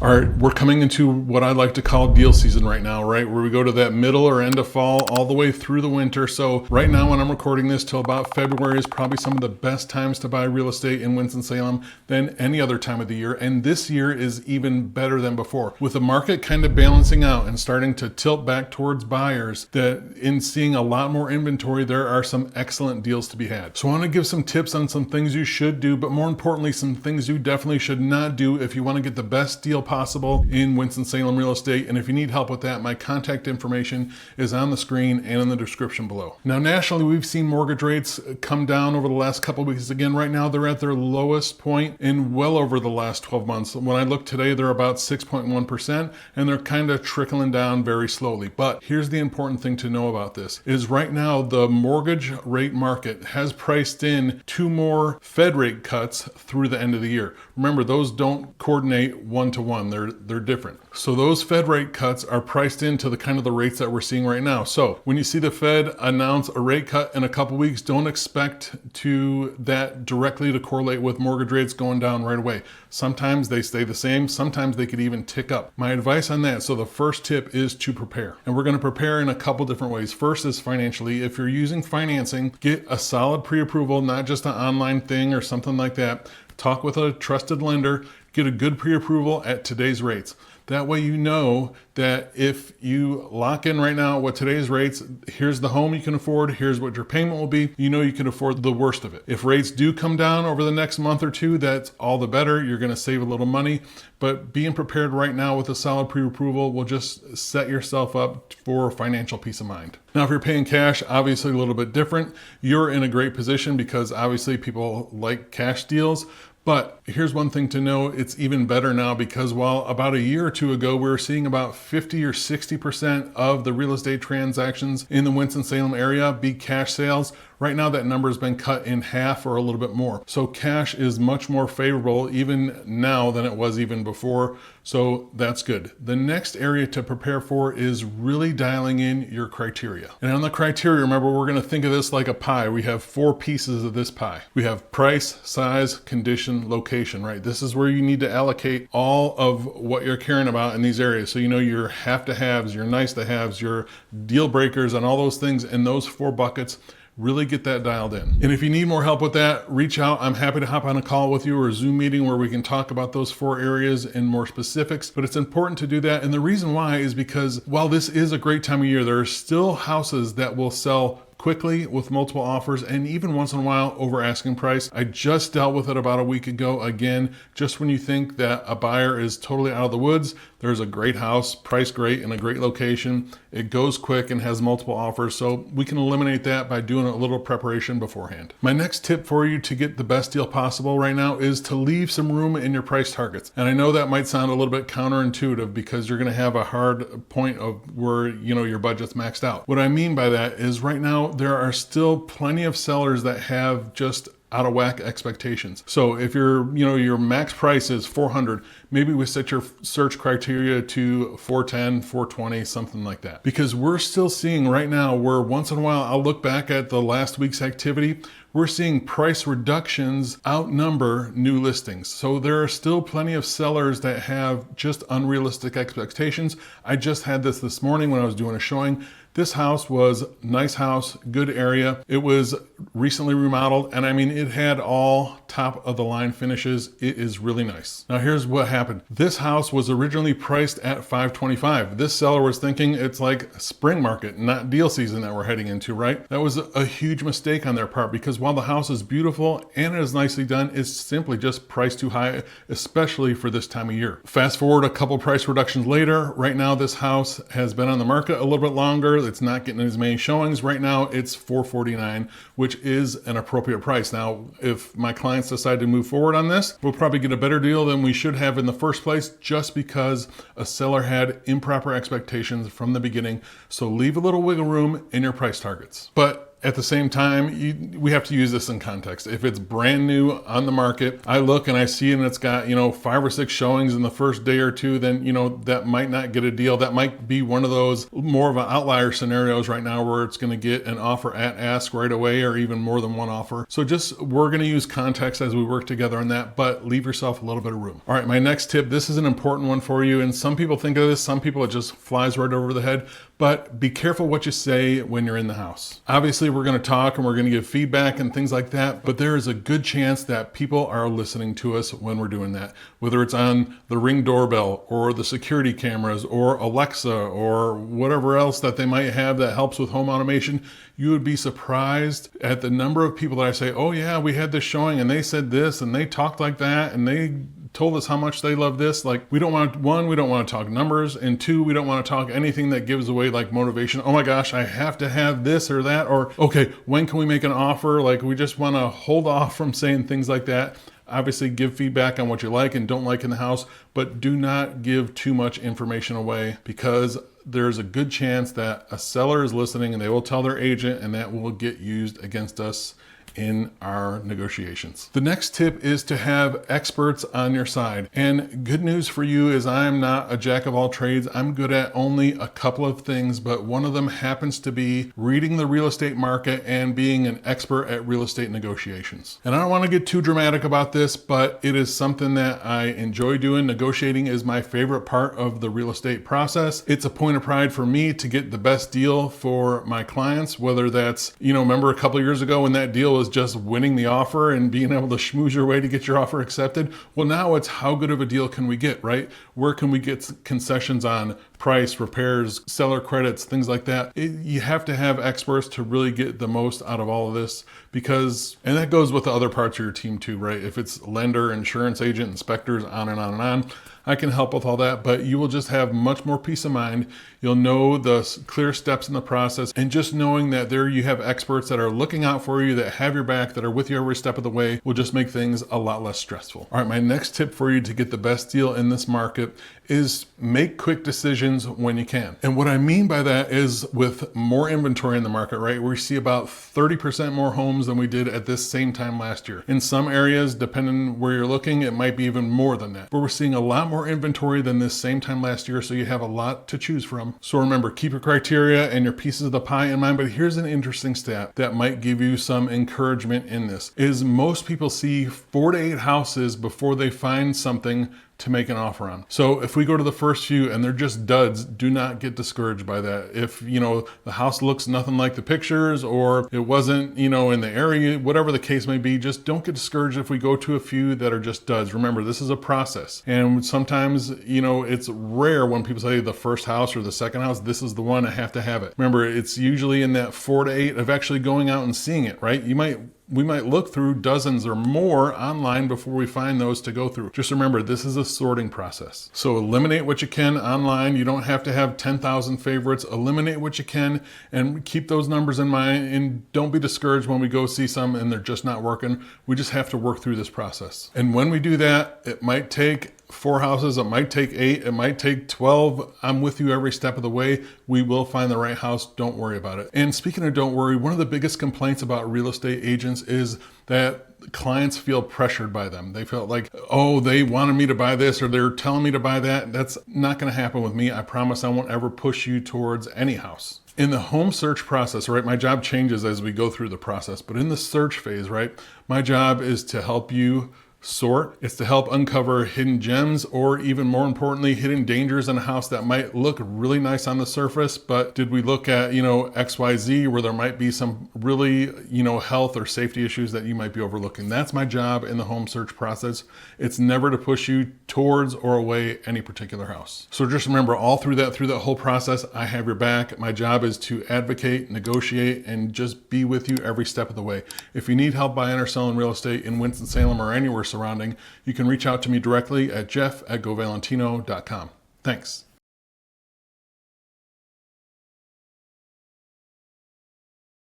All right, we're coming into what I like to call deal season right now, right? Where we go to that middle or end of fall all the way through the winter. So right now when I'm recording this till about February is probably some of the best times to buy real estate in Winston-Salem than any other time of the year. And this year is even better than before. With the market kind of balancing out and starting to tilt back towards buyers, that in seeing a lot more inventory, there are some excellent deals to be had. So I want to give some tips on some things you should do, but more importantly, some things you definitely should not do if you want to get the best deal possible in Winston-Salem real estate. And if you need help with that, my contact information is on the screen and in the description below. Now, nationally, we've seen mortgage rates come down over the last couple of weeks. Again, right now, they're at their lowest point in well over the last 12 months. When I look today, they're about 6.1%, and they're kind of trickling down very slowly. But here's the important thing to know about this, is right now, the mortgage rate market has priced in 2 more Fed rate cuts through the end of the year. Remember, those don't coordinate one-to-one. They're different. So those Fed rate cuts are priced into the kind of the rates that we're seeing right now. So when you see the Fed announce a rate cut in a couple weeks, don't expect that directly to correlate with mortgage rates going down right away. Sometimes they stay the same. Sometimes they could even tick up. My advice on that, so the first tip is to prepare. And we're going to prepare in a couple different ways. First is financially. If you're using financing, get a solid pre-approval, not just an online thing or something like that. Talk with a trusted lender, get a good pre-approval at today's rates. That way you know that if you lock in right now with today's rates, here's the home you can afford, here's what your payment will be, you know you can afford the worst of it. If rates do come down over the next month or two, that's all the better. You're going to save a little money, but being prepared right now with a solid pre-approval will just set yourself up for financial peace of mind. Now, if you're paying cash, obviously a little bit different. You're in a great position because obviously people like cash deals. But here's one thing to know, it's even better now because while about a year or two ago, we were seeing about 50 or 60% of the real estate transactions in the Winston-Salem area be cash sales. Right now, that number has been cut in half or a little bit more. So cash is much more favorable even now than it was even before. So that's good. The next area to prepare for is really dialing in your criteria. And on the criteria, remember, we're going to think of this like a pie. We have 4 pieces of this pie. We have price, size, condition, location, right? This is where you need to allocate all of what you're caring about in these areas. So you know your have to haves, your nice to haves, your deal breakers, and all those things in those 4 buckets. Really get that dialed in. And if you need more help with that, reach out. I'm happy to hop on a call with you or a Zoom meeting where we can talk about those 4 areas in more specifics. But it's important to do that. And the reason why is because while this is a great time of year, there are still houses that will sell quickly with multiple offers and even once in a while over asking price. I just dealt with it about a week ago. Again, just when you think that a buyer is totally out of the woods, there's a great house, priced great, in a great location. It goes quick and has multiple offers. So we can eliminate that by doing a little preparation beforehand. My next tip for you to get the best deal possible right now is to leave some room in your price targets. And I know that might sound a little bit counterintuitive because you're going to have a hard point of where, your budget's maxed out. What I mean by that is right now, there are still plenty of sellers that have just out of whack expectations. So if your max price is 400, maybe we set your search criteria to 410, 420, something like that. Because we're still seeing right now where once in a while, I'll look back at the last week's activity, we're seeing price reductions outnumber new listings. So there are still plenty of sellers that have just unrealistic expectations. I just had this morning when I was doing a showing. This house was a nice house, good area. It was recently remodeled, and I mean, it had all top of the line finishes. It is really nice. Now here's what happened. This house was originally priced at $525. This seller was thinking it's like spring market, not deal season that we're heading into, right? That was a huge mistake on their part because while the house is beautiful and it is nicely done, it's simply just priced too high, especially for this time of year. Fast forward a couple price reductions later. Right now, this house has been on the market a little bit longer. It's not getting as many showings. Right now, it's $449, which is an appropriate price. Now, if my clients decide to move forward on this, we'll probably get a better deal than we should have in the first place just because a seller had improper expectations from the beginning. So leave a little wiggle room in your price targets. But at the same time, we have to use this in context. If it's brand new on the market, I look and I see and it's got, 5 or 6 showings in the first day or two, then, that might not get a deal. That might be one of those more of an outlier scenarios right now where it's going to get an offer at ask right away or even more than one offer. So we're going to use context as we work together on that, but leave yourself a little bit of room. All right, my next tip, this is an important one for you. And some people think of this, some people it just flies right over the head, but be careful what you say when you're in the house. Obviously, we're going to talk and we're going to give feedback and things like that, but there is a good chance that people are listening to us when we're doing that, whether it's on the Ring doorbell or the security cameras or Alexa or whatever else that they might have that helps with home automation. You would be surprised at the number of people that I say, oh yeah, we had this showing and they said this and they talked like that and they told us how much they love this. Like, we don't want to talk numbers, and 2, we don't want to talk anything that gives away like motivation. Oh my gosh, I have to have this or that, or okay, when can we make an offer? Like, we just want to hold off from saying things like that. Obviously, give feedback on what you like and don't like in the house, but do not give too much information away, because there's a good chance that a seller is listening and they will tell their agent, and that will get used against us in our negotiations. The next tip is to have experts on your side. And good news for you is I'm not a jack of all trades. I'm good at only a couple of things, but one of them happens to be reading the real estate market and being an expert at real estate negotiations. And I don't want to get too dramatic about this, but it is something that I enjoy doing. Negotiating is my favorite part of the real estate process. It's a point of pride for me to get the best deal for my clients, whether that's, remember a couple of years ago when that deal was just winning the offer and being able to schmooze your way to get your offer accepted. Well, now it's how good of a deal can we get, right? Where can we get concessions on price, repairs, seller credits, things like that? You have to have experts to really get the most out of all of this, and that goes with the other parts of your team too, right? If it's lender, insurance agent, inspectors, on and on and on. I can help with all that, but you will just have much more peace of mind. You'll know the clear steps in the process, and just knowing that there you have experts that are looking out for you, that have your back, that are with you every step of the way, will just make things a lot less stressful. All right, my next tip for you to get the best deal in this market is make quick decisions when you can. And what I mean by that is with more inventory in the market, right? We see about 30% more homes than we did at this same time last year. In some areas, depending where you're looking, it might be even more than that. But we're seeing a lot more inventory than this same time last year, so you have a lot to choose from. So remember, keep your criteria and your pieces of the pie in mind. But here's an interesting stat that might give you some encouragement in this, is most people see 4 to 8 houses before they find something to make an offer on. So if we go to the first few and they're just duds, do not get discouraged by that. If, the house looks nothing like the pictures, or it wasn't, in the area, whatever the case may be, just don't get discouraged if we go to a few that are just duds. Remember, this is a process. And sometimes, it's rare when people say the first house or the second house, this is the one, I have to have it. Remember, it's usually in that 4 to 8 of actually going out and seeing it, right? We might look through dozens or more online before we find those to go through. Just remember, this is a sorting process. So eliminate what you can online. You don't have to have 10,000 favorites. Eliminate what you can and keep those numbers in mind, and don't be discouraged when we go see some and they're just not working. We just have to work through this process. And when we do that, it might take 4 houses, it might take 8, it might take 12. I'm with you every step of the way. We will find the right house. Don't worry about it. And speaking of don't worry, one of the biggest complaints about real estate agents is that clients feel pressured by them. They feel like, oh, they wanted me to buy this or they're telling me to buy that. That's not going to happen with me. I promise I won't ever push you towards any house. In the home search process, right, my job changes as we go through the process, but in the search phase, right, my job is to help you sort. It's to help uncover hidden gems, or even more importantly, hidden dangers in a house that might look really nice on the surface, but did we look at, XYZ, where there might be some really, health or safety issues that you might be overlooking. That's my job in the home search process. It's never to push you towards or away any particular house. So just remember, all through that whole process, I have your back. My job is to advocate, negotiate, and just be with you every step of the way. If you need help buying or selling real estate in Winston-Salem or anywhere surrounding, you can reach out to me directly at jeff@govalentino.com. Thanks.